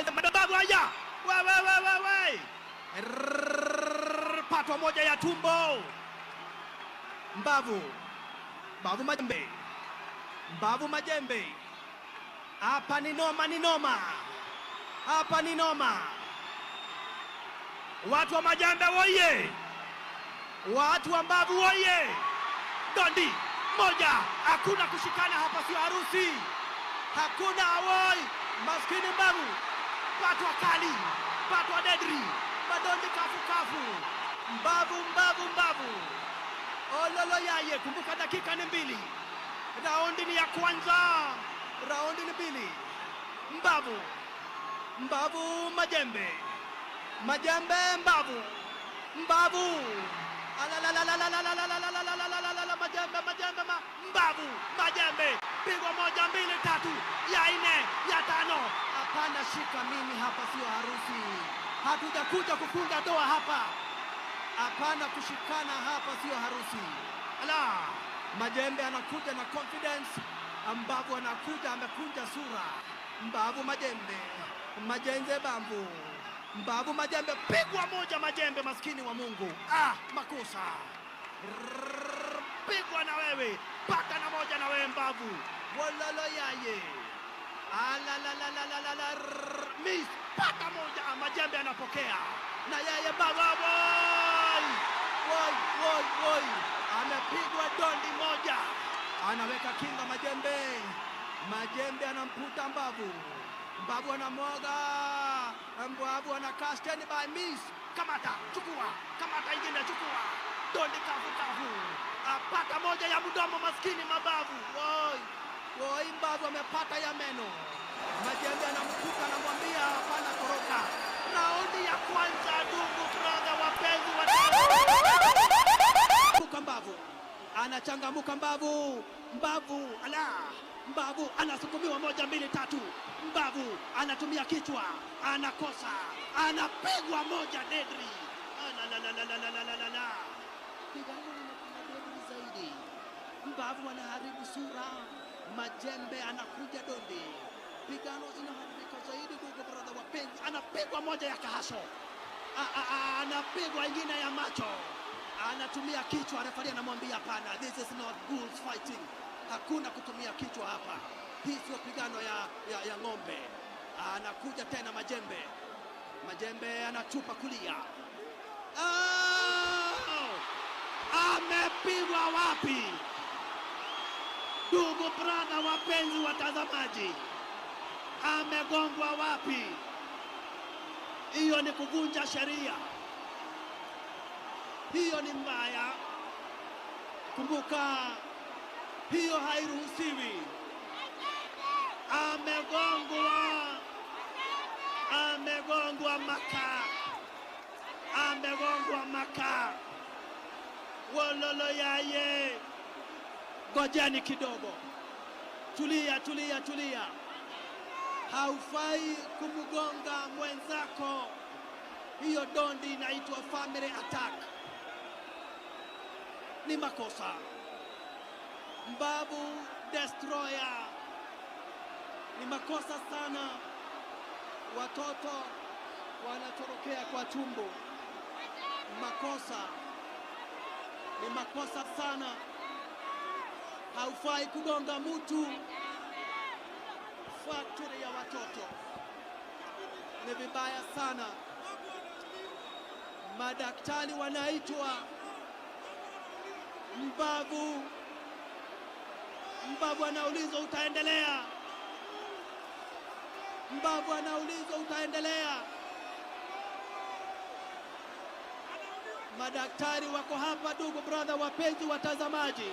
majembe madogo haya. We. Patwa moja ya tumbo. Mbavu majembe. Mbavu majembe. Hapa ni noma. Hapa ni noma. Watu wa majembe woye. Watu wa mbavu woye. Dondi moja. Hakuna kushikana hapa, sio harusi. Hakuna awoi. Maskini mbavu. Patwa kali. Patwa dedri. Madondi kafu. Mbavu. Ololo yaye. Kumbuka dakika ni 2. Raundi ni ya kwanza. Raundi ni 2. Mbavu majembe. Mbavu. Majembe. Pigwa 1, 2, 3. Ya 4, ya 5. Hapana, shika mimi hapa, sio harusi. Hatujakuja kufunga ndoa hapa. Hapana kushikana hapa, sio harusi. Majembe anakuja na confidence. Mbavu anakuja amekunja sura. Mbavu majembe. Majenze bambu. Mbavu majembe. Pigwa 1 majembe, maskini wa Mungu. Makosa. Pigwa na wewe. Paka na 1 na wewe mbavu. Walalo yaye. Miss. Paka 1. Majembe anapokea. Na yeye mbavu. Woi. Amepigwa dondi 1. Anaweka kinga majembe. Majembe anamputa mbavu. Mbavu anamwaga. Mbavu anakaa stand by. Miss. Kamata, chukua. Kamata ingine, chukua. Dondi kafu. Apata 1 ya mdomo, maskini mabavu. Woi, mbavu amepata ya meno. Majembe anamputa, anamwambia hapana, toroka. Raundi ya kwanza, ndugu brother wapenzi wa mbavu. Anachangamuka mbavu. Mbavu anasukumiwa 1, 2, 3. Mbavu anatumia kichwa, anakosa, anapigwa 1 dedri. Pigano linakuwa dedri zaidi. Mbavu anaharibu sura. Majembe anakuja dondi. Pigano zinaharibika zaidi, ndugu brother wapenzi. Anapigwa 1 ya kahasho. Anapigwa ingine ya macho. Anatumia kichwa. Refari anamwambia hapana, this is not bulls fighting. Hakuna kutumia kichwa hapa. Hii sio pigano ya ng'ombe. Anakuja tena majembe. Majembe anatupa kulia. Amepigwa wapi? Ndugu brother wapenzi watazamaji. Amegongwa wapi? Hiyo ni kuvunja sheria. Hiyo ni mbaya. Kumbuka, hiyo hairuhusiwi. Amegongwa maka. Wololo yaye. Ngojeni kidogo. Tulia. Haufai kumgonga mwenzako. Hiyo dondi inaitwa family attack. Ni makosa. Mbavu destroyer. Ni makosa sana. Watoto wanatorokea kwa tumbo. Makosa. Ni makosa sana. Haufai kugonga mtu. Factory ya watoto. Ni vibaya sana. Madaktari wanaitwa. Mbavu anaulizwa utaendelea. Madaktari wako hapa, ndugu brother wapenzi watazamaji.